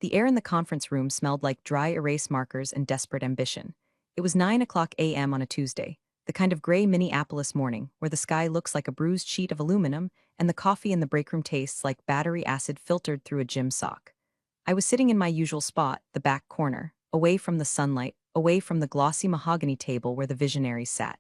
The air in the conference room smelled like dry erase markers and desperate ambition. It was 9 o'clock a.m. on a Tuesday, the kind of gray Minneapolis morning where the sky looks like a bruised sheet of aluminum and the coffee in the break room tastes like battery acid filtered through a gym sock. I was sitting in my usual spot, the back corner, away from the sunlight, away from the glossy mahogany table where the visionaries sat.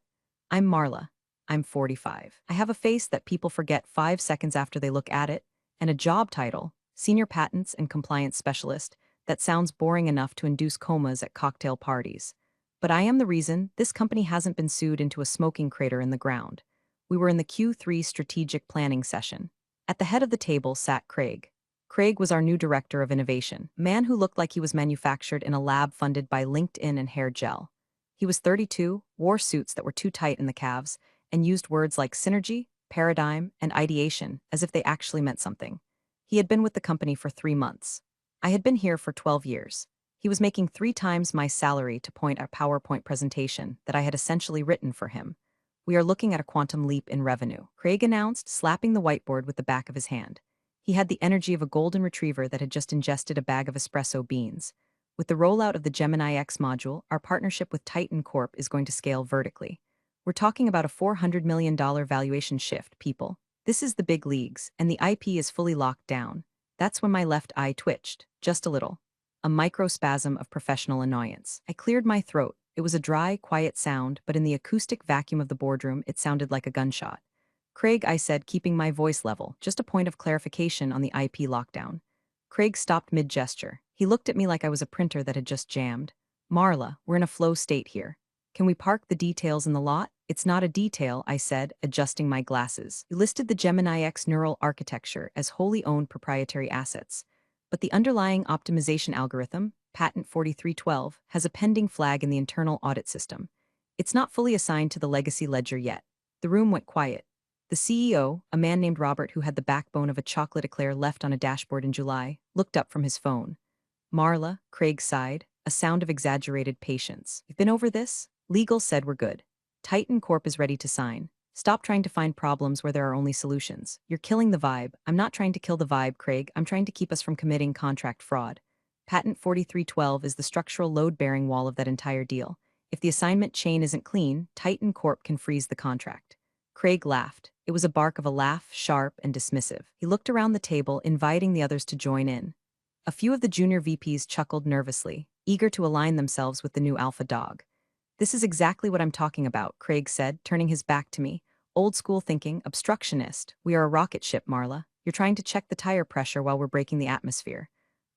I'm Marla. I'm 45. I have a face that people forget 5 seconds after they look at it, and a job title, Senior Patents and Compliance Specialist, that sounds boring enough to induce comas at cocktail parties. But I am the reason this company hasn't been sued into a smoking crater in the ground. We were in the Q3 strategic planning session. At the head of the table sat Craig. Craig was our new director of innovation, a man who looked like he was manufactured in a lab funded by LinkedIn and hair gel. He was 32, wore suits that were too tight in the calves, and used words like synergy, paradigm, and ideation as if they actually meant something. He had been with the company for 3 months. I had been here for 12 years. He was making 3 times my salary to point a PowerPoint presentation that I had essentially written for him. We are looking at a quantum leap in revenue, Craig announced, slapping the whiteboard with the back of his hand. He had the energy of a golden retriever that had just ingested a bag of espresso beans. With the rollout of the Gemini X module, our partnership with Titan Corp is going to scale vertically. We're talking about a $400 million valuation shift, people. This is the big leagues, and the IP is fully locked down. That's when my left eye twitched, just a little. A microspasm of professional annoyance. I cleared my throat. It was a dry, quiet sound, but in the acoustic vacuum of the boardroom, it sounded like a gunshot. Craig, I said, keeping my voice level, just a point of clarification on the IP lockdown. Craig stopped mid-gesture. He looked at me like I was a printer that had just jammed. Marla, we're in a flow state here. Can we park the details in the lot? It's not a detail, I said, adjusting my glasses. You listed the Gemini X neural architecture as wholly owned proprietary assets. But the underlying optimization algorithm, Patent 4312, has a pending flag in the internal audit system. It's not fully assigned to the legacy ledger yet. The room went quiet. The CEO, a man named Robert who had the backbone of a chocolate eclair left on a dashboard in July, looked up from his phone. Marla, Craig sighed, a sound of exaggerated patience. You've been over this? Legal said we're good. Titan Corp is ready to sign. Stop trying to find problems where there are only solutions. You're killing the vibe. I'm not trying to kill the vibe, Craig. I'm trying to keep us from committing contract fraud. Patent 4312 is the structural load-bearing wall of that entire deal. If the assignment chain isn't clean, Titan Corp can freeze the contract. Craig laughed. It was a bark of a laugh, sharp and dismissive. He looked around the table, inviting the others to join in. A few of the junior VPs chuckled nervously, eager to align themselves with the new alpha dog. This is exactly what I'm talking about, Craig said, turning his back to me. Old school thinking, obstructionist. We are a rocket ship, Marla. You're trying to check the tire pressure while we're breaking the atmosphere.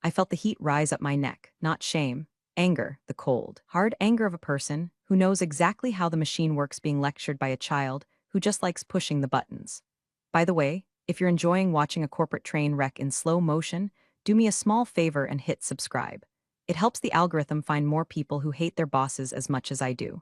I felt the heat rise up my neck, not shame. Anger, the cold, hard anger of a person who knows exactly how the machine works being lectured by a child who just likes pushing the buttons. By the way, if you're enjoying watching a corporate train wreck in slow motion, do me a small favor and hit subscribe. It helps the algorithm find more people who hate their bosses as much as I do.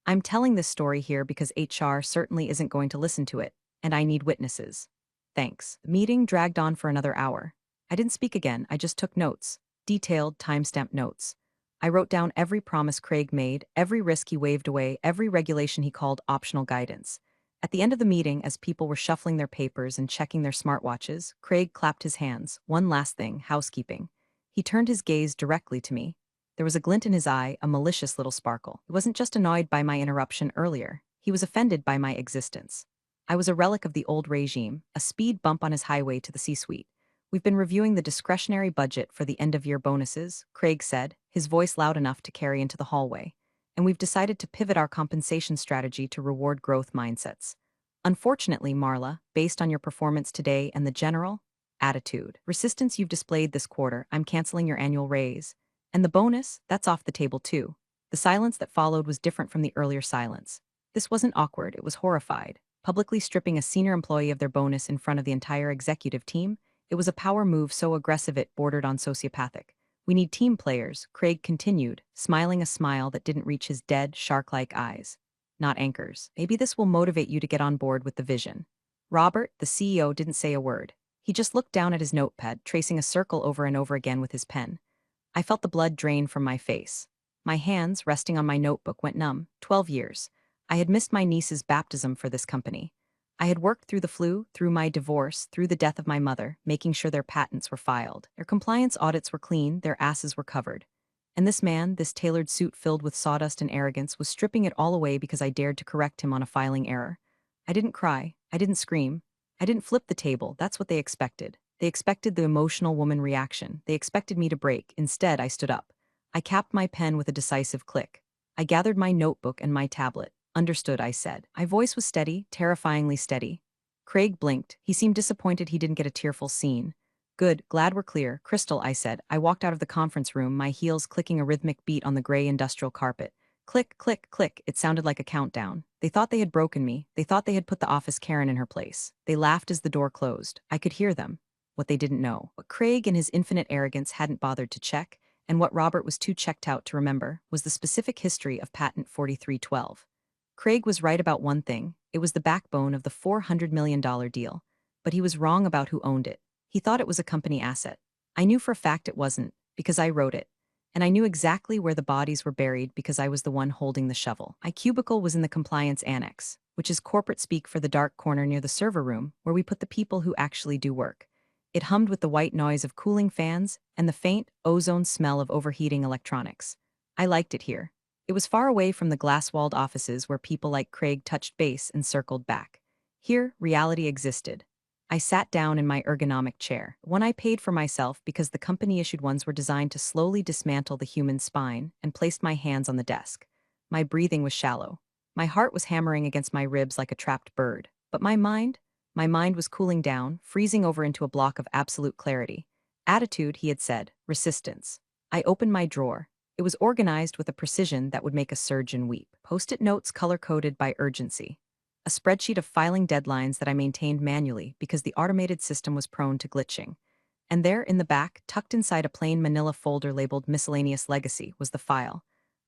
I'm telling this story here because HR certainly isn't going to listen to it, and I need witnesses. Thanks. The meeting dragged on for another hour. I didn't speak again, I just took notes. Detailed, timestamped notes. I wrote down every promise Craig made, every risk he waved away, every regulation he called optional guidance. At the end of the meeting, as people were shuffling their papers and checking their smartwatches, Craig clapped his hands. One last thing, housekeeping. He turned his gaze directly to me. There was a glint in his eye, a malicious little sparkle. He wasn't just annoyed by my interruption earlier. He was offended by my existence. I was a relic of the old regime, a speed bump on his highway to the C-suite. We've been reviewing the discretionary budget for the end-of-year bonuses, Craig said, his voice loud enough to carry into the hallway. And we've decided to pivot our compensation strategy to reward growth mindsets. Unfortunately, Marla, based on your performance today and the general attitude, resistance you've displayed this quarter, I'm canceling your annual raise. And the bonus, that's off the table too. The silence that followed was different from the earlier silence. This wasn't awkward, it was horrified. Publicly stripping a senior employee of their bonus in front of the entire executive team, it was a power move so aggressive it bordered on sociopathic. We need team players, Craig continued, smiling a smile that didn't reach his dead, shark-like eyes. Not anchors. Maybe this will motivate you to get on board with the vision. Robert, the CEO, didn't say a word. He just looked down at his notepad, tracing a circle over and over again with his pen. I felt the blood drain from my face. My hands, resting on my notebook, went numb. 12 years. I had missed my niece's baptism for this company. I had worked through the flu, through my divorce, through the death of my mother, making sure their patents were filed. Their compliance audits were clean, their asses were covered. And this man, this tailored suit filled with sawdust and arrogance, was stripping it all away because I dared to correct him on a filing error. I didn't cry. I didn't scream. I didn't flip the table. That's what they expected. They expected the emotional woman reaction. They expected me to break. Instead, I stood up. I capped my pen with a decisive click. I gathered my notebook and my tablet. Understood, I said. My voice was steady, terrifyingly steady. Craig blinked. He seemed disappointed he didn't get a tearful scene. Good, glad we're clear. Crystal, I said. I walked out of the conference room, my heels clicking a rhythmic beat on the gray industrial carpet. Click, click, click. It sounded like a countdown. They thought they had broken me. They thought they had put the office Karen in her place. They laughed as the door closed. I could hear them. What they didn't know, what Craig in his infinite arrogance hadn't bothered to check, and what Robert was too checked out to remember, was the specific history of Patent 4312. Craig was right about one thing. It was the backbone of the $400 million deal. But he was wrong about who owned it. He thought it was a company asset. I knew for a fact it wasn't, because I wrote it. And I knew exactly where the bodies were buried because I was the one holding the shovel. My cubicle was in the compliance annex, which is corporate speak for the dark corner near the server room, where we put the people who actually do work. It hummed with the white noise of cooling fans and the faint, ozone smell of overheating electronics. I liked it here. It was far away from the glass-walled offices where people like Craig touched base and circled back. Here, reality existed. I sat down in my ergonomic chair, one I paid for myself because the company-issued ones were designed to slowly dismantle the human spine, and placed my hands on the desk. My breathing was shallow. My heart was hammering against my ribs like a trapped bird. But my mind was cooling down, freezing over into a block of absolute clarity. Attitude, he had said, resistance. I opened my drawer. It was organized with a precision that would make a surgeon weep. Post-it notes color-coded by urgency. A spreadsheet of filing deadlines that I maintained manually because the automated system was prone to glitching. And there, in the back, tucked inside a plain manila folder labeled Miscellaneous Legacy, was the file.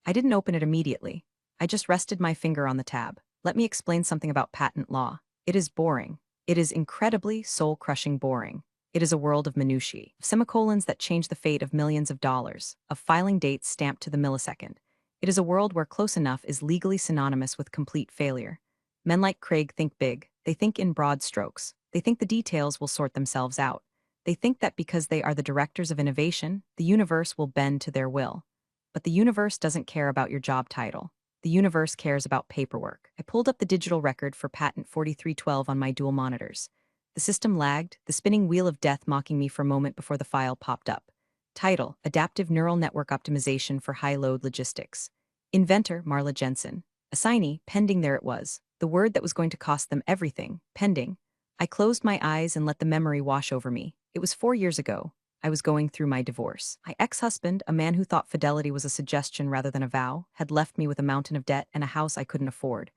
I didn't open it immediately. I just rested my finger on the tab. Let me explain something about patent law. It is boring. It is incredibly soul-crushing boring. It is a world of minutiae, of semicolons that change the fate of millions of dollars, of filing dates stamped to the millisecond. It is a world where close enough is legally synonymous with complete failure. Men like Craig think big. They think in broad strokes. They think the details will sort themselves out. They think that because they are the directors of innovation, the universe will bend to their will. But the universe doesn't care about your job title. The universe cares about paperwork. I pulled up the digital record for Patent 4312 on my dual monitors. The system lagged, the spinning wheel of death mocking me for a moment before the file popped up. Title: Adaptive Neural Network Optimization for High-Load Logistics. Inventor: Marla Jensen. Assignee: pending. There it was. The word that was going to cost them everything. Pending. I closed my eyes and let the memory wash over me. It was 4 years ago. I was going through my divorce. My ex-husband, a man who thought fidelity was a suggestion rather than a vow, had left me with a mountain of debt and a house I couldn't afford.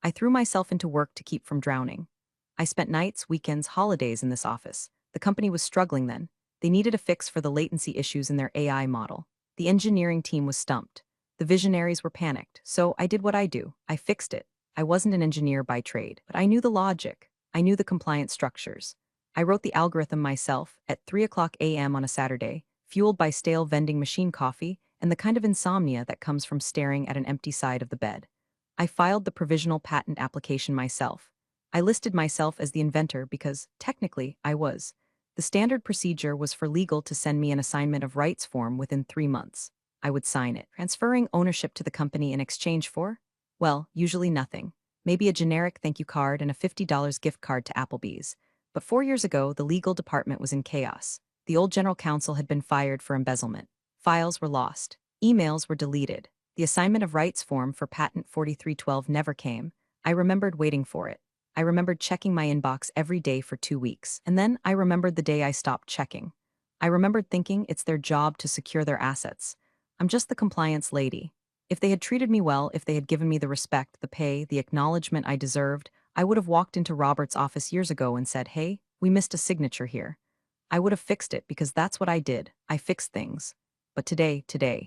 I threw myself into work to keep from drowning. I spent nights, weekends, holidays in this office. The company was struggling then. They needed a fix for the latency issues in their AI model. The engineering team was stumped. The visionaries were panicked. So I did what I do. I fixed it. I wasn't an engineer by trade, but I knew the logic. I knew the compliance structures. I wrote the algorithm myself at 3:00 a.m. on a Saturday, fueled by stale vending machine coffee and the kind of insomnia that comes from staring at an empty side of the bed. I filed the provisional patent application myself. I listed myself as the inventor because, technically, I was. The standard procedure was for legal to send me an assignment of rights form within 3 months. I would sign it, transferring ownership to the company in exchange for, well, usually nothing. Maybe a generic thank you card and a $50 gift card to Applebee's. But 4 years ago, the legal department was in chaos. The old general counsel had been fired for embezzlement. Files were lost. Emails were deleted. The assignment of rights form for Patent 4312 never came. I remembered waiting for it. I remembered checking my inbox every day for 2 weeks. And then I remembered the day I stopped checking. I remembered thinking it's their job to secure their assets. I'm just the compliance lady. If they had treated me well, if they had given me the respect, the pay, the acknowledgement I deserved, I would have walked into Robert's office years ago and said, "Hey, we missed a signature here." I would have fixed it because that's what I did. I fixed things. But today,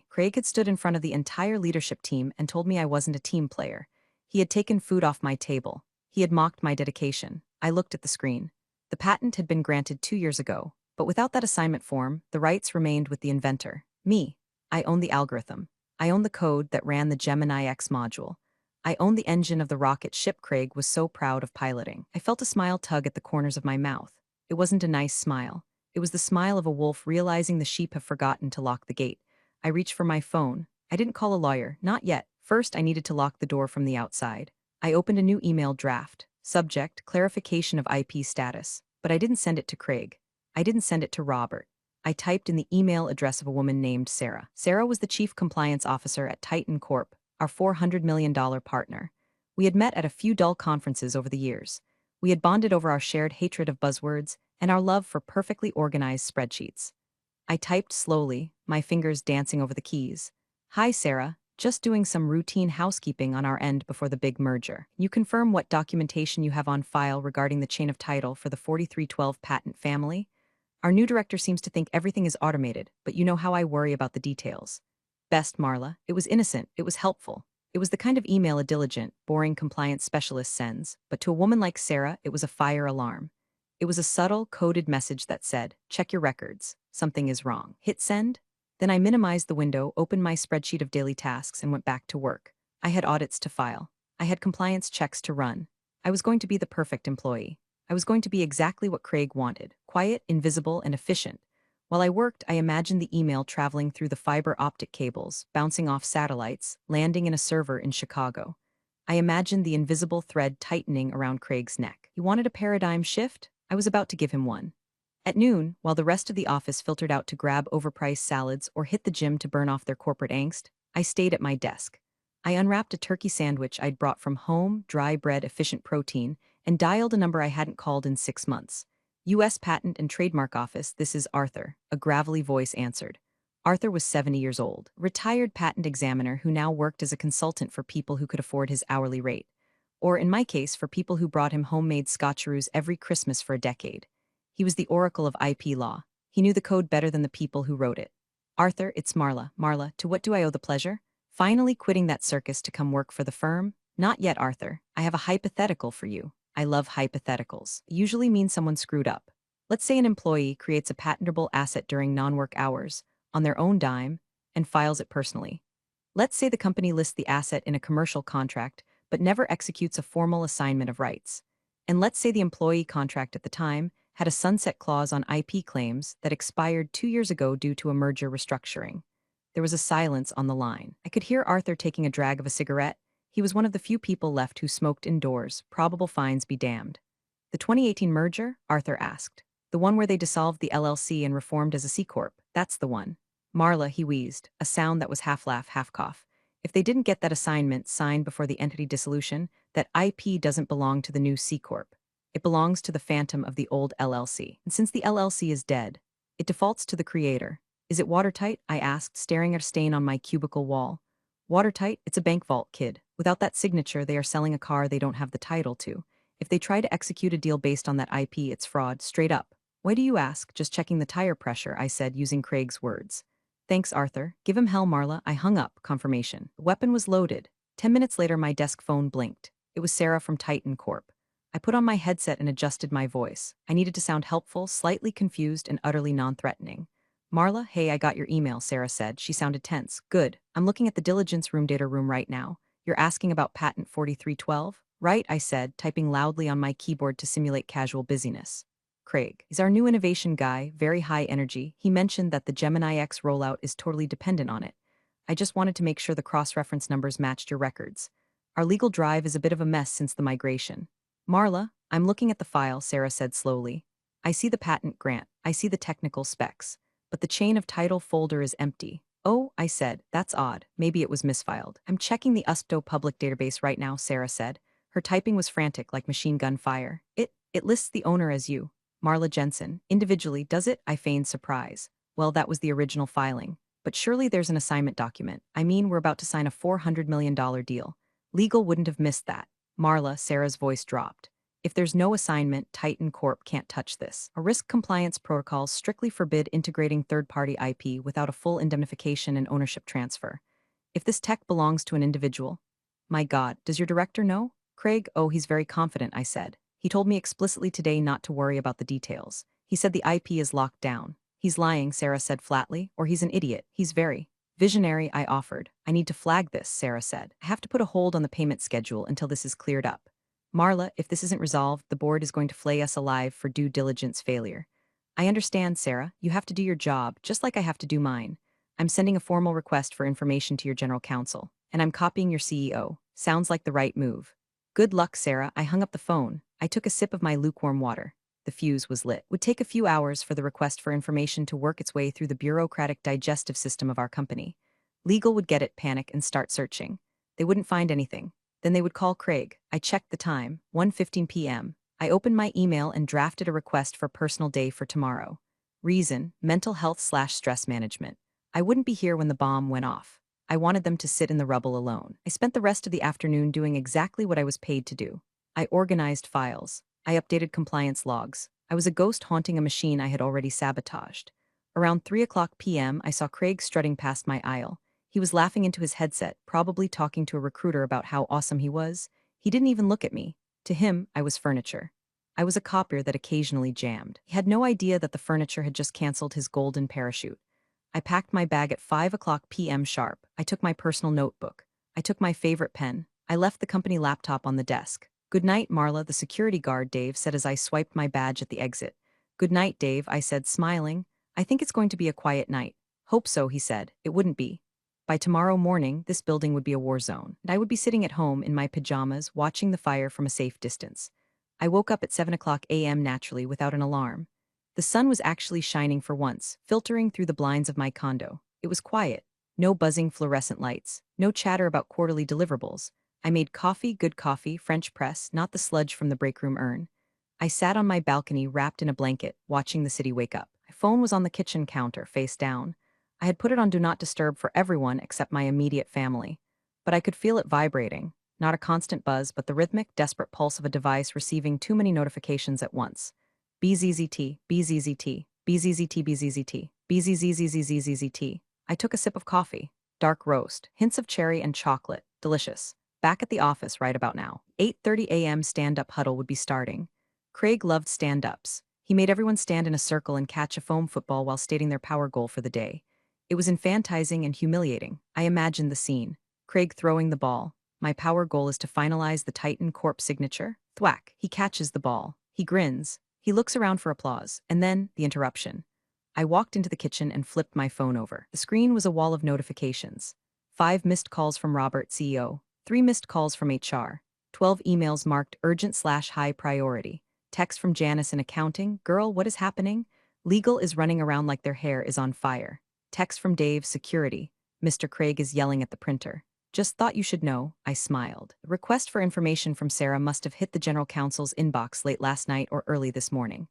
Craig had stood in front of the entire leadership team and told me I wasn't a team player. He had taken food off my table. He had mocked my dedication. I looked at the screen. The patent had been granted 2 years ago, but without that assignment form, the rights remained with the inventor. Me. I owned the algorithm. I owned the code that ran the Gemini X module. I owned the engine of the rocket ship Craig was so proud of piloting. I felt a smile tug at the corners of my mouth. It wasn't a nice smile. It was the smile of a wolf realizing the sheep have forgotten to lock the gate. I reached for my phone. I didn't call a lawyer, not yet. First, I needed to lock the door from the outside. I opened a new email draft. Subject, clarification of IP status. But I didn't send it to Craig. I didn't send it to Robert. I typed in the email address of a woman named Sarah. Sarah was the chief compliance officer at Titan Corp, our $400 million partner. We had met at a few dull conferences over the years. We had bonded over our shared hatred of buzzwords and our love for perfectly organized spreadsheets. I typed slowly, my fingers dancing over the keys. Hi, Sarah. Just doing some routine housekeeping on our end before the big merger. You confirm what documentation you have on file regarding the chain of title for the 4312 patent family? Our new director seems to think everything is automated, but you know how I worry about the details. Best, Marla. It was innocent. It was helpful. It was the kind of email a diligent, boring compliance specialist sends, but to a woman like Sarah, it was a fire alarm. It was a subtle, coded message that said, check your records. Something is wrong. Hit send? Then I minimized the window, opened my spreadsheet of daily tasks, and went back to work. I had audits to file. I had compliance checks to run. I was going to be the perfect employee. I was going to be exactly what Craig wanted, quiet, invisible, and efficient. While I worked, I imagined the email traveling through the fiber optic cables, bouncing off satellites, landing in a server in Chicago. I imagined the invisible thread tightening around Craig's neck. He wanted a paradigm shift? I was about to give him one. At noon, while the rest of the office filtered out to grab overpriced salads or hit the gym to burn off their corporate angst, I stayed at my desk. I unwrapped a turkey sandwich I'd brought from home, dry bread, efficient protein, and dialed a number I hadn't called in 6 months. U.S. Patent and Trademark Office, this is Arthur, a gravelly voice answered. Arthur was 70 years old, retired patent examiner who now worked as a consultant for people who could afford his hourly rate. Or, in my case, for people who brought him homemade scotcheroos every Christmas for a decade. He was the oracle of IP law. He knew the code better than the people who wrote it. Arthur, it's Marla. Marla, to what do I owe the pleasure? Finally quitting that circus to come work for the firm? Not yet, Arthur. I have a hypothetical for you. I love hypotheticals. It usually means someone screwed up. Let's say an employee creates a patentable asset during non-work hours, on their own dime, and files it personally. Let's say the company lists the asset in a commercial contract, but never executes a formal assignment of rights. And let's say the employee contract at the time had a sunset clause on IP claims that expired 2 years ago due to a merger restructuring. There was a silence on the line. I could hear Arthur taking a drag of a cigarette. He was one of the few people left who smoked indoors, probable fines be damned. The 2018 merger? Arthur asked. The one where they dissolved the LLC and reformed as a C-Corp. That's the one. Marla, he wheezed, a sound that was half laugh, half cough. If they didn't get that assignment signed before the entity dissolution, that IP doesn't belong to the new C-Corp. It belongs to the phantom of the old LLC. And since the LLC is dead, it defaults to the creator. Is it watertight? I asked, staring at a stain on my cubicle wall. Watertight? It's a bank vault, kid. Without that signature, they are selling a car they don't have the title to. If they try to execute a deal based on that IP, it's fraud, straight up. Why do you ask? Just checking the tire pressure, I said, using Craig's words. Thanks, Arthur. Give him hell, Marla. I hung up, confirmation. The weapon was loaded. 10 minutes later, my desk phone blinked. It was Sarah from Titan Corp. I put on my headset and adjusted my voice. I needed to sound helpful, slightly confused, and utterly non-threatening. Marla, hey, I got your email, Sarah said. She sounded tense. Good. I'm looking at the diligence room data room right now. You're asking about patent 4312? Right, I said, typing loudly on my keyboard to simulate casual busyness. Craig is our new innovation guy, very high energy. He mentioned that the Gemini X rollout is totally dependent on it. I just wanted to make sure the cross-reference numbers matched your records. Our legal drive is a bit of a mess since the migration. Marla, I'm looking at the file, Sarah said slowly. I see the patent grant. I see the technical specs. But the chain of title folder is empty. Oh, I said, that's odd. Maybe it was misfiled. I'm checking the USPTO public database right now, Sarah said. Her typing was frantic like machine gun fire. It lists the owner as you, Marla Jensen. Individually, does it? I feigned surprise. Well, that was the original filing. But surely there's an assignment document. I mean, we're about to sign a $400 million deal. Legal wouldn't have missed that. Marla, Sarah's voice dropped. If there's no assignment, Titan Corp can't touch this. Our risk compliance protocols strictly forbid integrating third-party IP without a full indemnification and ownership transfer. If this tech belongs to an individual... My God, does your director know? Craig, oh, he's very confident, I said. He told me explicitly today not to worry about the details. He said the IP is locked down. He's lying, Sarah said flatly, or he's an idiot. He's very, Visionary, I offered. I need to flag this, Sarah said. I have to put a hold on the payment schedule until this is cleared up. Marla, if this isn't resolved, the board is going to flay us alive for due diligence failure. I understand, Sarah. You have to do your job, just like I have to do mine. I'm sending a formal request for information to your general counsel, and I'm copying your CEO. Sounds like the right move. Good luck, Sarah. I hung up the phone. I took a sip of my lukewarm water. The fuse was lit. It would take a few hours for the request for information to work its way through the bureaucratic digestive system of our company. Legal would get it, panic, and start searching. They wouldn't find anything. Then they would call Craig. I checked the time, 1:15 p.m. I opened my email and drafted a request for personal day for tomorrow. Reason, mental health/stress management. I wouldn't be here when the bomb went off. I wanted them to sit in the rubble alone. I spent the rest of the afternoon doing exactly what I was paid to do. I organized files. I updated compliance logs. I was a ghost haunting a machine I had already sabotaged. Around 3 o'clock p.m., I saw Craig strutting past my aisle. He was laughing into his headset, probably talking to a recruiter about how awesome he was. He didn't even look at me. To him, I was furniture. I was a copier that occasionally jammed. He had no idea that the furniture had just canceled his golden parachute. I packed my bag at 5 o'clock p.m. sharp. I took my personal notebook. I took my favorite pen. I left the company laptop on the desk. Good night, Marla, the security guard, Dave said as I swiped my badge at the exit. Good night, Dave, I said, smiling. I think it's going to be a quiet night. Hope so, he said. It wouldn't be. By tomorrow morning, this building would be a war zone, and I would be sitting at home in my pajamas, watching the fire from a safe distance. I woke up at 7 o'clock a.m. naturally without an alarm. The sun was actually shining for once, filtering through the blinds of my condo. It was quiet. No buzzing fluorescent lights. No chatter about quarterly deliverables. I made coffee, good coffee, French press, not the sludge from the break room urn. I sat on my balcony wrapped in a blanket, watching the city wake up. My phone was on the kitchen counter, face down. I had put it on Do Not Disturb for everyone except my immediate family. But I could feel it vibrating. Not a constant buzz, but the rhythmic, desperate pulse of a device receiving too many notifications at once. BZZT, BZZT, BZZT, BZZT, BZZZZZZT. I took a sip of coffee. Dark roast, hints of cherry and chocolate. Delicious. Back at the office right about now. 8:30 a.m. stand-up huddle would be starting. Craig loved stand-ups. He made everyone stand in a circle and catch a foam football while stating their power goal for the day. It was infantizing and humiliating. I imagined the scene. Craig throwing the ball. My power goal is to finalize the Titan Corp signature. Thwack. He catches the ball. He grins. He looks around for applause. And then, the interruption. I walked into the kitchen and flipped my phone over. The screen was a wall of notifications. 5 missed calls from Robert, CEO. 3 missed calls from HR. 12 emails marked urgent/high priority. Text from Janice in accounting. Girl, what is happening? Legal is running around like their hair is on fire. Text from Dave, security. Mr. Craig is yelling at the printer. Just thought you should know, I smiled. The request for information from Sarah must have hit the general counsel's inbox late last night or early this morning.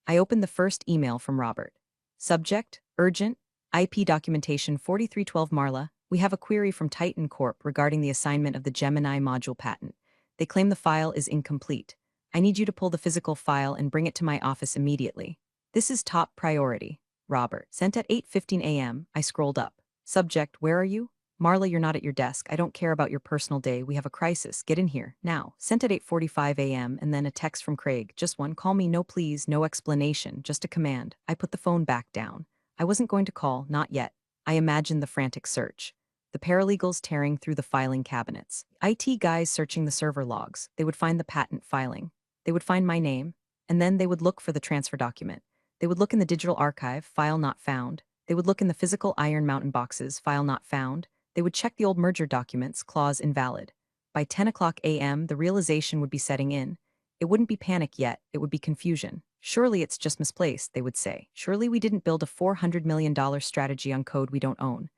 I opened the first email from Robert. Subject, urgent, IP documentation 4312 Marla. We have a query from Titan Corp regarding the assignment of the Gemini module patent. They claim the file is incomplete. I need you to pull the physical file and bring it to my office immediately. This is top priority. Robert. Sent at 8:15 a.m. I scrolled up. Subject, where are you? Marla, you're not at your desk. I don't care about your personal day. We have a crisis. Get in here, now. Sent at 8:45 a.m. and then a text from Craig. Just one. Call me, no please, no explanation, just a command. I put the phone back down. I wasn't going to call, not yet. I imagined the frantic search. The paralegals tearing through the filing cabinets. IT guys searching the server logs. They would find the patent filing. They would find my name. And then they would look for the transfer document. They would look in the digital archive, file not found. They would look in the physical Iron Mountain boxes, file not found. They would check the old merger documents, clause invalid. By 10 o'clock a.m., the realization would be setting in. It wouldn't be panic yet, it would be confusion. Surely it's just misplaced, they would say. Surely we didn't build a $400 million strategy on code we don't own.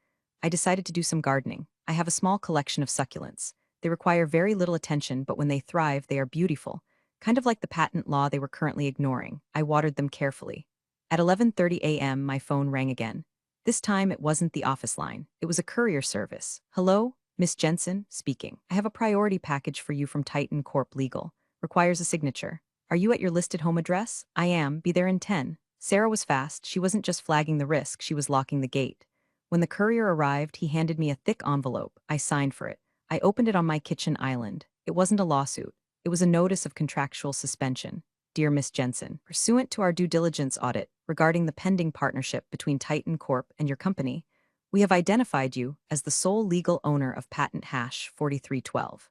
I decided to do some gardening. I have a small collection of succulents. They require very little attention, but when they thrive, they are beautiful. Kind of like the patent law they were currently ignoring. I watered them carefully. At 11:30 a.m., my phone rang again. This time, it wasn't the office line. It was a courier service. Hello? Miss Jensen, speaking. I have a priority package for you from Titan Corp Legal. Requires a signature. Are you at your listed home address? I am. Be there in 10. Sarah was fast. She wasn't just flagging the risk, she was locking the gate. When the courier arrived, he handed me a thick envelope. I signed for it. I opened it on my kitchen island. It wasn't a lawsuit. It was a notice of contractual suspension. Dear Miss Jensen, pursuant to our due diligence audit regarding the pending partnership between Titan Corp and your company, We have identified you as the sole legal owner of patent hash 4312.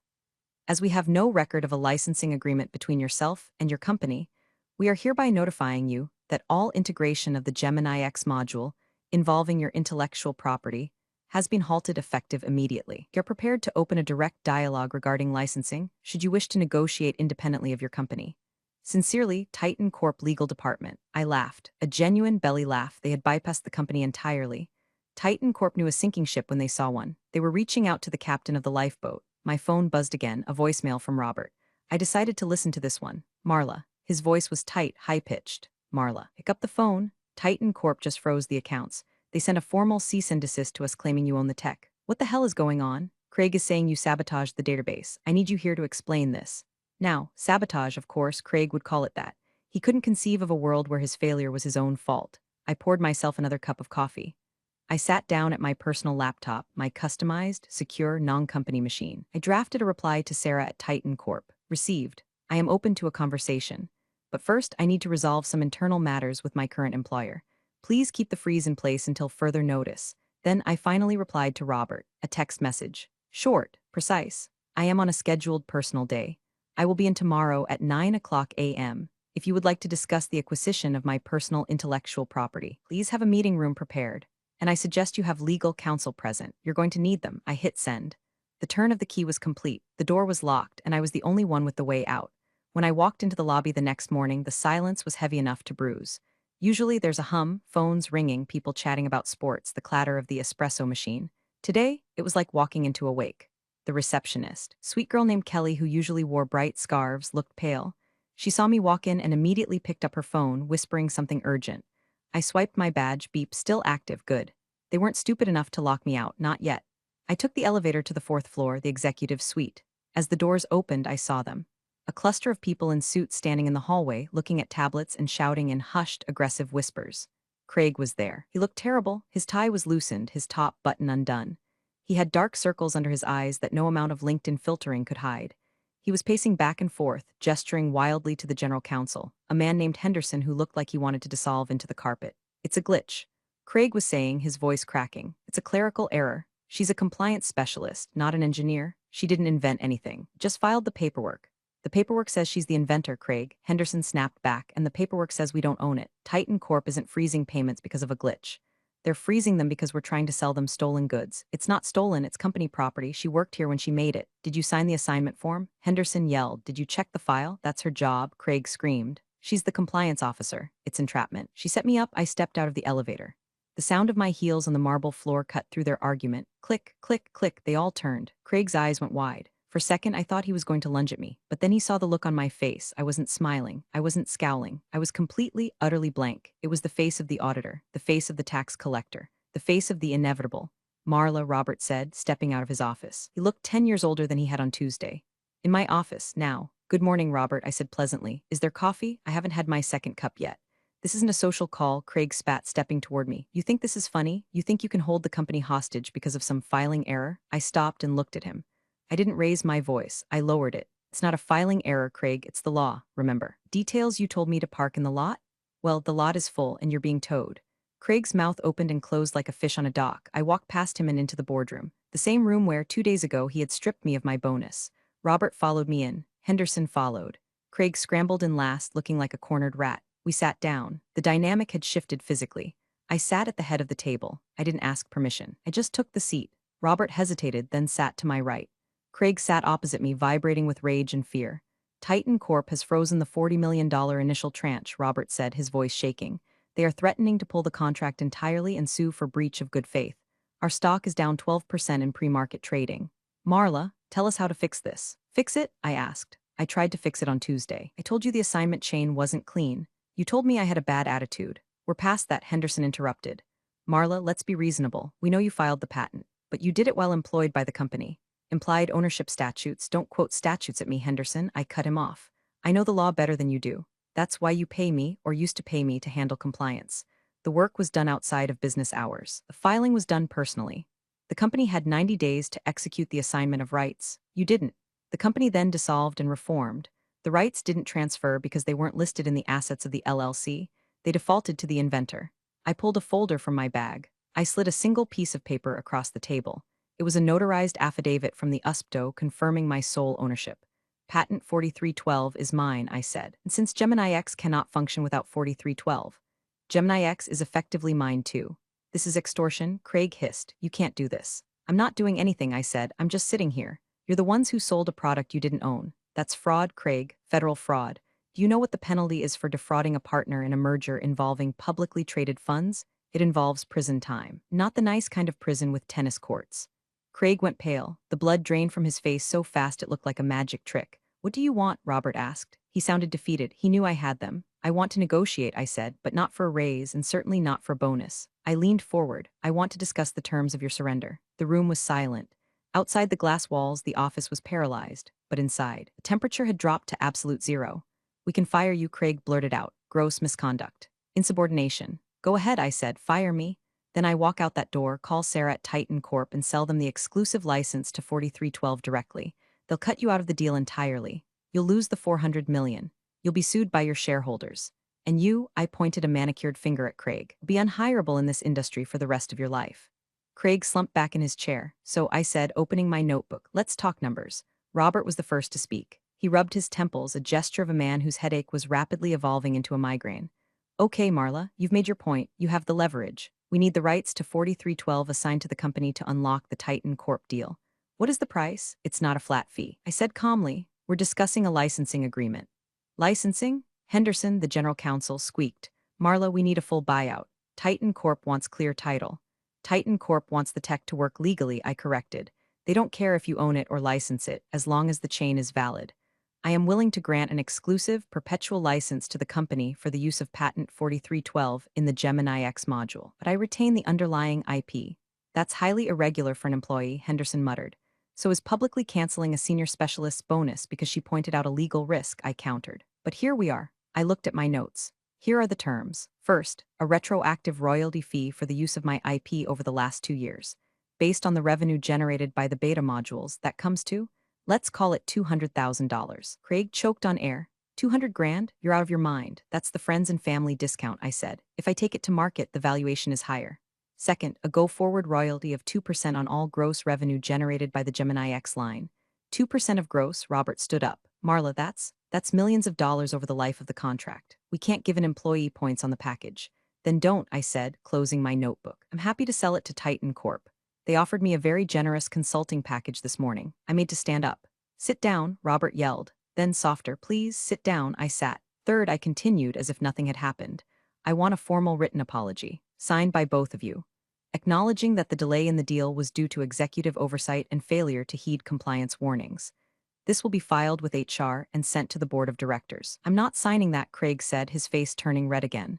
As we have no record of a licensing agreement between yourself and your company, we are hereby notifying you that all integration of the Gemini X module involving your intellectual property has been halted effective immediately. You're prepared to open a direct dialogue regarding licensing should you wish to negotiate independently of your company. Sincerely, Titan Corp Legal Department. I laughed, a genuine belly laugh. They had bypassed the company entirely. Titan Corp knew a sinking ship when they saw one. They were reaching out to the captain of the lifeboat. My phone buzzed again, a voicemail from Robert. I decided to listen to this one. Marla. His voice was tight, high-pitched. Marla. Pick up the phone. Titan Corp just froze the accounts. They sent a formal cease and desist to us claiming you own the tech. What the hell is going on? Craig is saying you sabotaged the database. I need you here to explain this. Now, sabotage, of course, Craig would call it that. He couldn't conceive of a world where his failure was his own fault. I poured myself another cup of coffee. I sat down at my personal laptop, my customized, secure, non-company machine. I drafted a reply to Sarah at Titan Corp. Received. I am open to a conversation. But first, I need to resolve some internal matters with my current employer. Please keep the freeze in place until further notice. Then I finally replied to Robert, a text message. Short, precise. I am on a scheduled personal day. I will be in tomorrow at 9 a.m. If you would like to discuss the acquisition of my personal intellectual property, please have a meeting room prepared. And I suggest you have legal counsel present. You're going to need them. I hit send. The turn of the key was complete. The door was locked, and I was the only one with the way out. When I walked into the lobby the next morning, the silence was heavy enough to bruise. Usually there's a hum, phones ringing, people chatting about sports, the clatter of the espresso machine. Today, it was like walking into a wake. The receptionist, sweet girl named Kelly who usually wore bright scarves, looked pale. She saw me walk in and immediately picked up her phone, whispering something urgent. I swiped my badge, beep, still active, good. They weren't stupid enough to lock me out, not yet. I took the elevator to the 4th floor, the executive suite. As the doors opened, I saw them. A cluster of people in suits standing in the hallway, looking at tablets and shouting in hushed, aggressive whispers. Craig was there. He looked terrible. His tie was loosened, his top button undone. He had dark circles under his eyes that no amount of LinkedIn filtering could hide. He was pacing back and forth, gesturing wildly to the general counsel, a man named Henderson who looked like he wanted to dissolve into the carpet. It's a glitch. Craig was saying, his voice cracking. It's a clerical error. She's a compliance specialist, not an engineer. She didn't invent anything. Just filed the paperwork. The paperwork says she's the inventor, Craig. Henderson snapped back, and the paperwork says we don't own it. Titan Corp isn't freezing payments because of a glitch. They're freezing them because we're trying to sell them stolen goods. It's not stolen, it's company property. She worked here when she made it. Did you sign the assignment form? Henderson yelled. Did you check the file? That's her job, Craig screamed. She's the compliance officer. It's entrapment. She set me up. I stepped out of the elevator. The sound of my heels on the marble floor cut through their argument. Click, click, click. They all turned. Craig's eyes went wide. For a second, I thought he was going to lunge at me, but then he saw the look on my face. I wasn't smiling. I wasn't scowling. I was completely, utterly blank. It was the face of the auditor, the face of the tax collector, the face of the inevitable. Marla, Robert said, stepping out of his office. He looked 10 years older than he had on Tuesday. In my office, now. Good morning, Robert, I said pleasantly. Is there coffee? I haven't had my second cup yet. This isn't a social call, Craig spat, stepping toward me. You think this is funny? You think you can hold the company hostage because of some filing error? I stopped and looked at him. I didn't raise my voice. I lowered it. It's not a filing error, Craig. It's the law, remember. Details you told me to park in the lot? Well, the lot is full and you're being towed. Craig's mouth opened and closed like a fish on a dock. I walked past him and into the boardroom, the same room where, 2 days ago, he had stripped me of my bonus. Robert followed me in. Henderson followed. Craig scrambled in last, looking like a cornered rat. We sat down. The dynamic had shifted physically. I sat at the head of the table. I didn't ask permission. I just took the seat. Robert hesitated, then sat to my right. Craig sat opposite me, vibrating with rage and fear. Titan Corp has frozen the $40 million initial tranche, Robert said, his voice shaking. They are threatening to pull the contract entirely and sue for breach of good faith. Our stock is down 12% in pre-market trading. Marla, tell us how to fix this. Fix it? I asked. I tried to fix it on Tuesday. I told you the assignment chain wasn't clean. You told me I had a bad attitude. We're past that, Henderson interrupted. Marla, let's be reasonable. We know you filed the patent, but you did it while employed by the company. Implied ownership statutes. Don't quote statutes at me, Henderson. I cut him off. I know the law better than you do. That's why you pay me, or used to pay me, to handle compliance. The work was done outside of business hours. The filing was done personally. The company had 90 days to execute the assignment of rights. You didn't. The company then dissolved and reformed. The rights didn't transfer because they weren't listed in the assets of the LLC. They defaulted to the inventor. I pulled a folder from my bag. I slid a single piece of paper across the table. It was a notarized affidavit from the USPTO confirming my sole ownership. Patent 4312 is mine, I said, and since Gemini X cannot function without 4312, Gemini X is effectively mine too. This is extortion, Craig hissed. You can't do this. I'm not doing anything, I said. I'm just sitting here. You're the ones who sold a product you didn't own. That's fraud, Craig, federal fraud. Do you know what the penalty is for defrauding a partner in a merger involving publicly traded funds? It involves prison time. Not the nice kind of prison with tennis courts. Craig went pale. The blood drained from his face so fast it looked like a magic trick. What do you want? Robert asked. He sounded defeated. He knew I had them. I want to negotiate, I said, but not for a raise and certainly not for bonus. I leaned forward. I want to discuss the terms of your surrender. The room was silent. Outside the glass walls, the office was paralyzed, but inside, the temperature had dropped to absolute zero. We can fire you, Craig blurted out. Gross misconduct. Insubordination. Go ahead, I said. Fire me. Then I walk out that door, call Sarah at Titan Corp and sell them the exclusive license to 4312 directly. They'll cut you out of the deal entirely. You'll lose the 400 million. You'll be sued by your shareholders. And you, I pointed a manicured finger at Craig, be unhireable in this industry for the rest of your life. Craig slumped back in his chair, so I said, opening my notebook, let's talk numbers. Robert was the first to speak. He rubbed his temples, a gesture of a man whose headache was rapidly evolving into a migraine. Okay, Marla, you've made your point. You have the leverage. We need the rights to 4312 assigned to the company to unlock the Titan Corp deal. What is the price? It's not a flat fee. I said calmly, we're discussing a licensing agreement. Licensing? Henderson, the general counsel, squeaked. Marla, we need a full buyout. Titan Corp wants clear title. Titan Corp wants the tech to work legally, I corrected. They don't care if you own it or license it, as long as the chain is valid. I am willing to grant an exclusive, perpetual license to the company for the use of patent 4312 in the Gemini X module, but I retain the underlying IP. That's highly irregular for an employee, Henderson muttered. So is publicly canceling a senior specialist's bonus because she pointed out a legal risk, I countered. But here we are. I looked at my notes. Here are the terms. First, a retroactive royalty fee for the use of my IP over the last 2 years. Based on the revenue generated by the beta modules, that comes to, let's call it $200,000. Craig choked on air. 200 grand? You're out of your mind. That's the friends and family discount, I said. If I take it to market, the valuation is higher. Second, a go-forward royalty of 2% on all gross revenue generated by the Gemini X line. 2% of gross, Robert stood up. Marla, that's millions of dollars over the life of the contract. We can't give an employee points on the package. Then don't, I said, closing my notebook. I'm happy to sell it to Titan Corp. They offered me a very generous consulting package this morning. I made to stand up. Sit down, Robert yelled. Then softer, please, sit down, I sat. Third, I continued as if nothing had happened. I want a formal written apology, signed by both of you, acknowledging that the delay in the deal was due to executive oversight and failure to heed compliance warnings. This will be filed with HR and sent to the board of directors. I'm not signing that, Craig said, his face turning red again.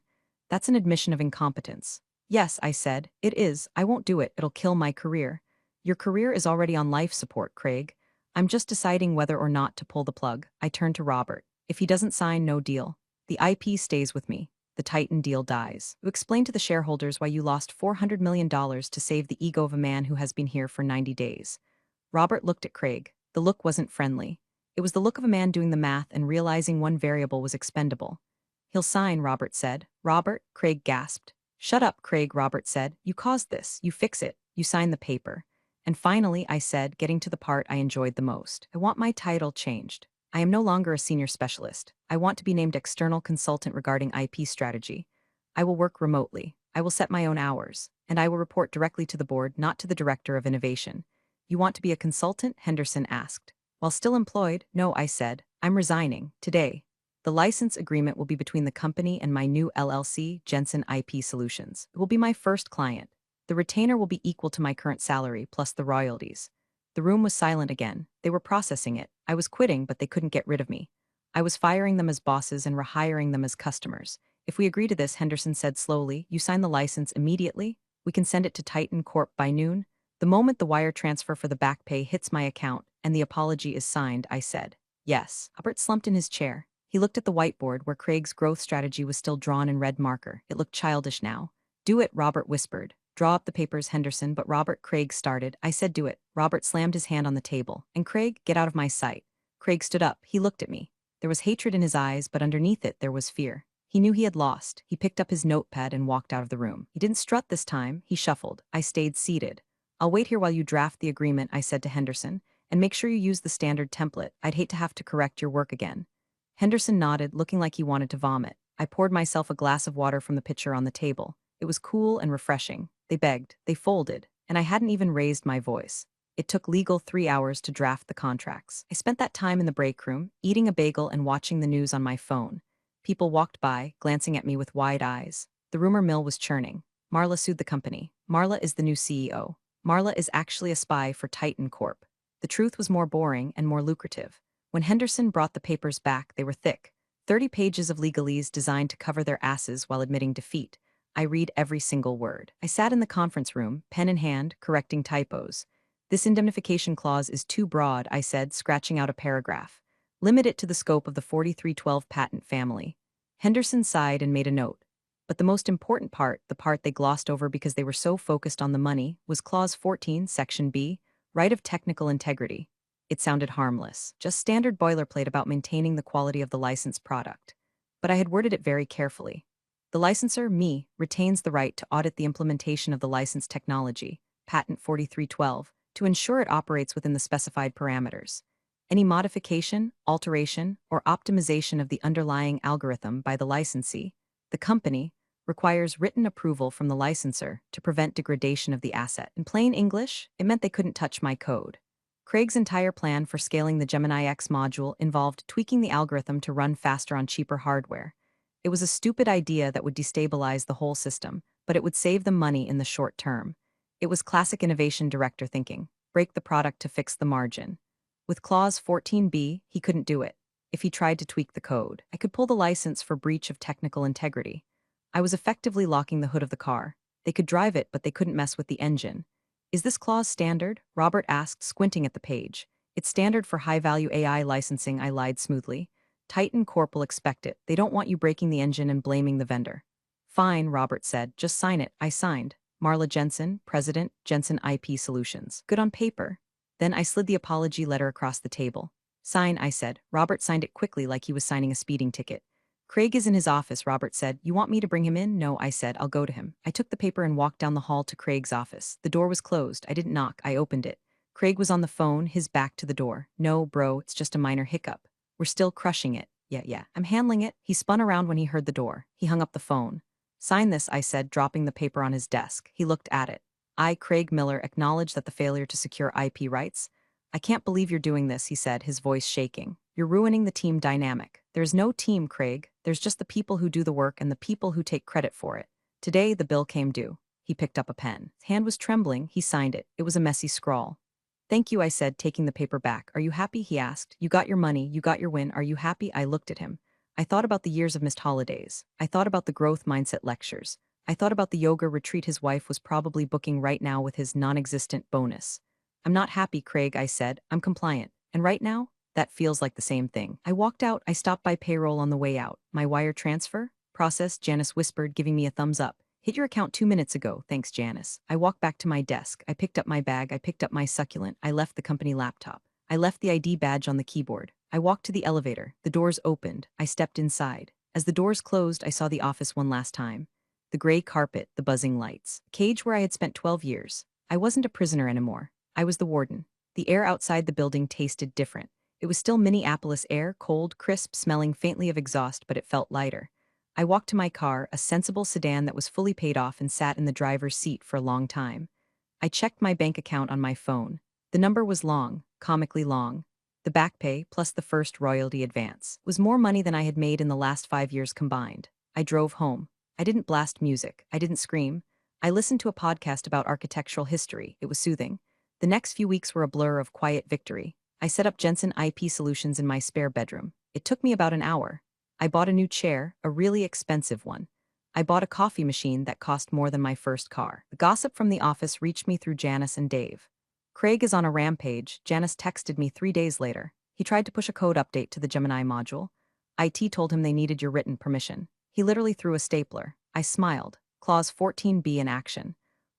That's an admission of incompetence. Yes, I said, it is. I won't do it. It'll kill my career. Your career is already on life support, Craig. I'm just deciding whether or not to pull the plug. I turned to Robert. If he doesn't sign, no deal. The IP stays with me. The Titan deal dies. You explain to the shareholders why you lost $400 million to save the ego of a man who has been here for 90 days. Robert looked at Craig. The look wasn't friendly. It was the look of a man doing the math and realizing one variable was expendable. He'll sign, Robert said. Robert, Craig gasped. Shut up, Craig, Robert said. You caused this. You fix it. You sign the paper. And finally, I said, getting to the part I enjoyed the most. I want my title changed. I am no longer a senior specialist. I want to be named external consultant regarding IP strategy. I will work remotely. I will set my own hours. And I will report directly to the board, not to the director of innovation. You want to be a consultant? Henderson asked. While still employed, no, I said. I'm resigning. Today. The license agreement will be between the company and my new LLC, Jensen IP Solutions. It will be my first client. The retainer will be equal to my current salary, plus the royalties. The room was silent again. They were processing it. I was quitting, but they couldn't get rid of me. I was firing them as bosses and rehiring them as customers. If we agree to this, Henderson said slowly, you sign the license immediately? We can send it to Titan Corp by noon? The moment the wire transfer for the back pay hits my account and the apology is signed, I said, yes. Robert slumped in his chair. He looked at the whiteboard where Craig's growth strategy was still drawn in red marker. It looked childish now. Do it, Robert whispered. Draw up the papers, Henderson, but Robert, Craig started. I said do it. Robert slammed his hand on the table. And Craig, get out of my sight. Craig stood up. He looked at me. There was hatred in his eyes, but underneath it there was fear. He knew he had lost. He picked up his notepad and walked out of the room. He didn't strut this time, he shuffled. I stayed seated. I'll wait here while you draft the agreement, I said to Henderson, and make sure you use the standard template. I'd hate to have to correct your work again. Henderson nodded, looking like he wanted to vomit. I poured myself a glass of water from the pitcher on the table. It was cool and refreshing. They begged, they folded, and I hadn't even raised my voice. It took legal 3 hours to draft the contracts. I spent that time in the break room, eating a bagel and watching the news on my phone. People walked by, glancing at me with wide eyes. The rumor mill was churning. Marla sued the company. Marla is the new CEO. Marla is actually a spy for Titan Corp. The truth was more boring and more lucrative. When Henderson brought the papers back, they were thick. 30 pages of legalese designed to cover their asses while admitting defeat. I read every single word. I sat in the conference room, pen in hand, correcting typos. This indemnification clause is too broad, I said, scratching out a paragraph. Limit it to the scope of the 4312 patent family. Henderson sighed and made a note. But the most important part, the part they glossed over because they were so focused on the money, was Clause 14, Section B, right of technical integrity. It sounded harmless, just standard boilerplate about maintaining the quality of the licensed product. But I had worded it very carefully. The licensor, me, retains the right to audit the implementation of the licensed technology, Patent 4312, to ensure it operates within the specified parameters. Any modification, alteration, or optimization of the underlying algorithm by the licensee, the company, requires written approval from the licensor to prevent degradation of the asset. In plain English, it meant they couldn't touch my code. Craig's entire plan for scaling the Gemini X module involved tweaking the algorithm to run faster on cheaper hardware. It was a stupid idea that would destabilize the whole system, but it would save them money in the short term. It was classic innovation director thinking, break the product to fix the margin. With Clause 14b, he couldn't do it. If he tried to tweak the code, I could pull the license for breach of technical integrity. I was effectively locking the hood of the car. They could drive it, but they couldn't mess with the engine. Is this clause standard? Robert asked, squinting at the page. It's standard for high-value AI licensing, I lied smoothly. Titan Corp will expect it. They don't want you breaking the engine and blaming the vendor. Fine, Robert said. Just sign it. I signed. Marla Jensen, President, Jensen IP Solutions. Good on paper. Then I slid the apology letter across the table. Sign, I said. Robert signed it quickly like he was signing a speeding ticket. Craig is in his office, Robert said. You want me to bring him in? No, I said. I'll go to him. I took the paper and walked down the hall to Craig's office. The door was closed. I didn't knock. I opened it. Craig was on the phone, his back to the door. No, bro, it's just a minor hiccup. We're still crushing it. Yeah. I'm handling it. He spun around when he heard the door. He hung up the phone. Sign this, I said, dropping the paper on his desk. He looked at it. I, Craig Miller, acknowledge that the failure to secure IP rights. I can't believe you're doing this, he said, his voice shaking. You're ruining the team dynamic. There's no team, Craig. There's just the people who do the work and the people who take credit for it. Today, the bill came due. He picked up a pen. His hand was trembling. He signed it. It was a messy scrawl. Thank you, I said, taking the paper back. Are you happy? He asked. You got your money. You got your win. Are you happy? I looked at him. I thought about the years of missed holidays. I thought about the growth mindset lectures. I thought about the yoga retreat his wife was probably booking right now with his non-existent bonus. I'm not happy, Craig, I said. I'm compliant. And right now, that feels like the same thing. I walked out. I stopped by payroll on the way out. My wire transfer? Processed, Janice whispered, giving me a thumbs up. Hit your account 2 minutes ago, thanks, Janice. I walked back to my desk. I picked up my bag. I picked up my succulent. I left the company laptop. I left the ID badge on the keyboard. I walked to the elevator. The doors opened. I stepped inside. As the doors closed, I saw the office one last time. The gray carpet, the buzzing lights. A cage where I had spent 12 years. I wasn't a prisoner anymore. I was the warden. The air outside the building tasted different. It was still Minneapolis air, cold, crisp, smelling faintly of exhaust, but it felt lighter. I walked to my car, a sensible sedan that was fully paid off, and sat in the driver's seat for a long time. I checked my bank account on my phone. The number was long, comically long. The back pay, plus the first royalty advance, was more money than I had made in the last 5 years combined. I drove home. I didn't blast music. I didn't scream. I listened to a podcast about architectural history. It was soothing. The next few weeks were a blur of quiet victory. I set up Jensen IP Solutions in my spare bedroom. It took me about an hour. I bought a new chair, a really expensive one. I bought a coffee machine that cost more than my first car. The gossip from the office reached me through Janice and Dave. Craig is on a rampage. Janice texted me 3 days later. He tried to push a code update to the Gemini module. IT told him they needed your written permission. He literally threw a stapler. I smiled. Clause 14b in action.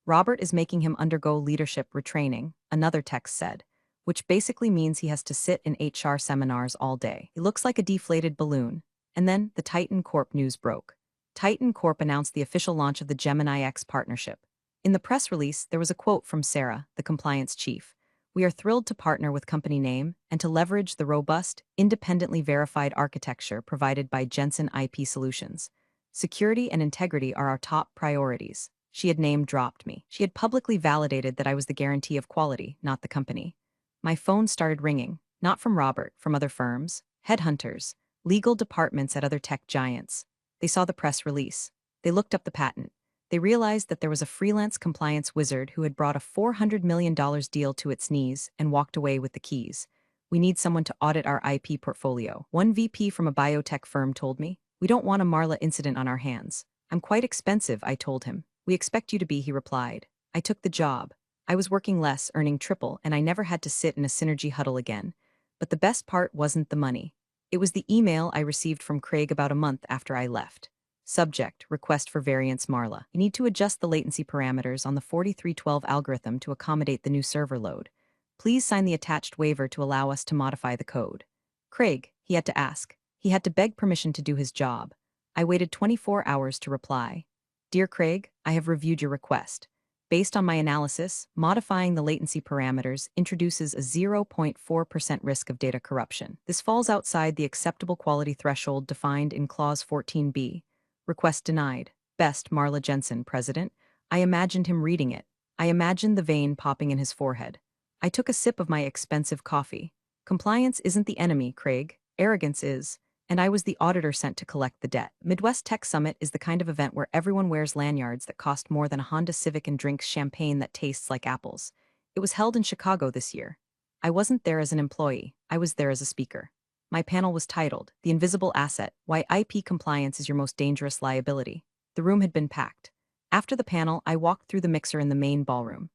Robert is making him undergo leadership retraining, another text said, which basically means he has to sit in HR seminars all day. He looks like a deflated balloon. And then the Titan Corp news broke. Titan Corp announced the official launch of the Gemini X partnership. In the press release, there was a quote from Sarah, the compliance chief. "We are thrilled to partner with company name and to leverage the robust, independently verified architecture provided by Jensen IP Solutions. Security and integrity are our top priorities." She had name-dropped me. She had publicly validated that I was the guarantee of quality, not the company. My phone started ringing, not from Robert, from other firms, headhunters, legal departments at other tech giants. They saw the press release. They looked up the patent. They realized that there was a freelance compliance wizard who had brought a $400 million deal to its knees and walked away with the keys. "We need someone to audit our IP portfolio," one VP from a biotech firm told me. "We don't want a Marla incident on our hands." "I'm quite expensive," I told him. "We expect you to be," he replied. I took the job. I was working less, earning triple, and I never had to sit in a synergy huddle again. But the best part wasn't the money. It was the email I received from Craig about a month after I left. Subject: Request for variance Marla. You need to adjust the latency parameters on the 4312 algorithm to accommodate the new server load. Please sign the attached waiver to allow us to modify the code. Craig, he had to ask. He had to beg permission to do his job. I waited 24 hours to reply. "Dear Craig, I have reviewed your request. Based on my analysis, modifying the latency parameters introduces a 0.4% risk of data corruption. This falls outside the acceptable quality threshold defined in Clause 14b. Request denied. Best, Marla Jensen, President." I imagined him reading it. I imagined the vein popping in his forehead. I took a sip of my expensive coffee. Compliance isn't the enemy, Craig. Arrogance is. And I was the auditor sent to collect the debt. Midwest Tech Summit is the kind of event where everyone wears lanyards that cost more than a Honda Civic and drinks champagne that tastes like apples. It was held in Chicago this year. I wasn't there as an employee. I was there as a speaker. My panel was titled, "The Invisible Asset: Why IP Compliance is Your Most Dangerous Liability." The room had been packed. After the panel, I walked through the mixer in the main ballroom.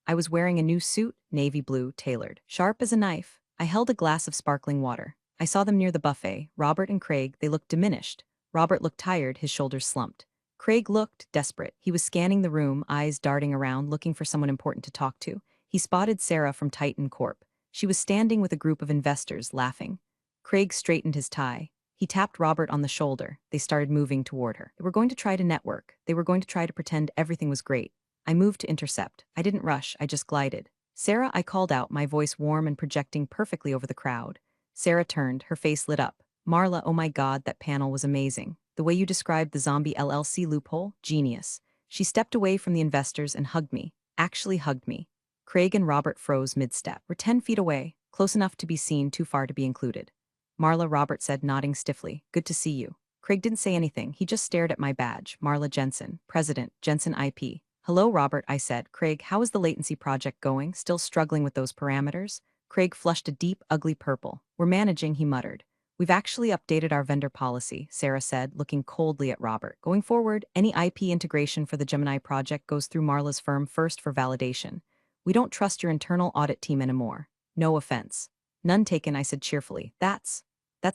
I was wearing a new suit, navy blue, tailored. Sharp as a knife, I held a glass of sparkling water. I saw them near the buffet, Robert and Craig. They looked diminished. Robert looked tired, his shoulders slumped. Craig looked desperate. He was scanning the room, eyes darting around, looking for someone important to talk to. He spotted Sarah from Titan Corp. She was standing with a group of investors, laughing. Craig straightened his tie. He tapped Robert on the shoulder. They started moving toward her. They were going to try to network. They were going to try to pretend everything was great. I moved to intercept. I didn't rush, I just glided. "Sarah," I called out, my voice warm and projecting perfectly over the crowd. Sarah turned, her face lit up. "Marla, oh my God, that panel was amazing. The way you described the zombie LLC loophole, genius." She stepped away from the investors and hugged me, actually hugged me. Craig and Robert froze mid-step. "We're 10 feet away, close enough to be seen, too far to be included." "Marla," Robert said, nodding stiffly. "Good to see you." Craig didn't say anything. He just stared at my badge, Marla Jensen, President, Jensen IP. "Hello, Robert," I said. "Craig, how is the latency project going? Still struggling with those parameters?" Craig flushed a deep, ugly purple. "We're managing," he muttered. "We've actually updated our vendor policy," Sarah said, looking coldly at Robert. "Going forward, any IP integration for the Gemini project goes through Marla's firm first for validation. We don't trust your internal audit team anymore. No offense." "None taken," I said cheerfully. That's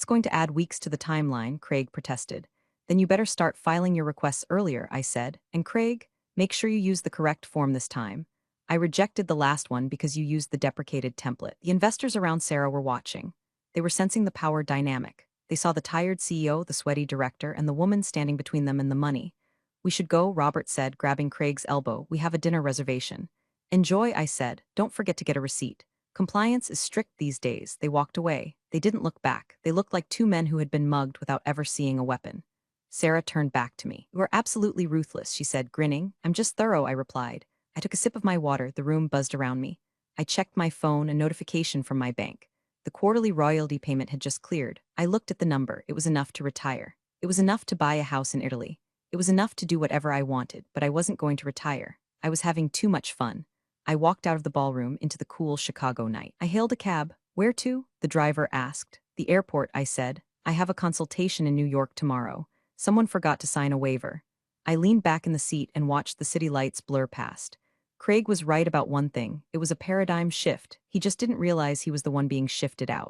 going to add weeks to the timeline," Craig protested. "Then you better start filing your requests earlier," I said. "And Craig, make sure you use the correct form this time." I rejected the last one because you used the deprecated template. The investors around Sarah were watching. They were sensing the power dynamic. They saw the tired CEO, the sweaty director, and the woman standing between them and the money. "We should go," Robert said, grabbing Craig's elbow. "We have a dinner reservation." "Enjoy," I said. "Don't forget to get a receipt." Compliance is strict these days. They walked away. They didn't look back. They looked like two men who had been mugged without ever seeing a weapon. Sarah turned back to me. "You are absolutely ruthless," she said, grinning. "I'm just thorough," I replied. I took a sip of my water. The room buzzed around me. I checked my phone, a notification from my bank. The quarterly royalty payment had just cleared. I looked at the number. It was enough to retire. It was enough to buy a house in Italy. It was enough to do whatever I wanted, but I wasn't going to retire. I was having too much fun. I walked out of the ballroom into the cool Chicago night. I hailed a cab. "Where to?" the driver asked. "The airport," I said. "I have a consultation in New York tomorrow. Someone forgot to sign a waiver." I leaned back in the seat and watched the city lights blur past. Craig was right about one thing. It was a paradigm shift. He just didn't realize he was the one being shifted out.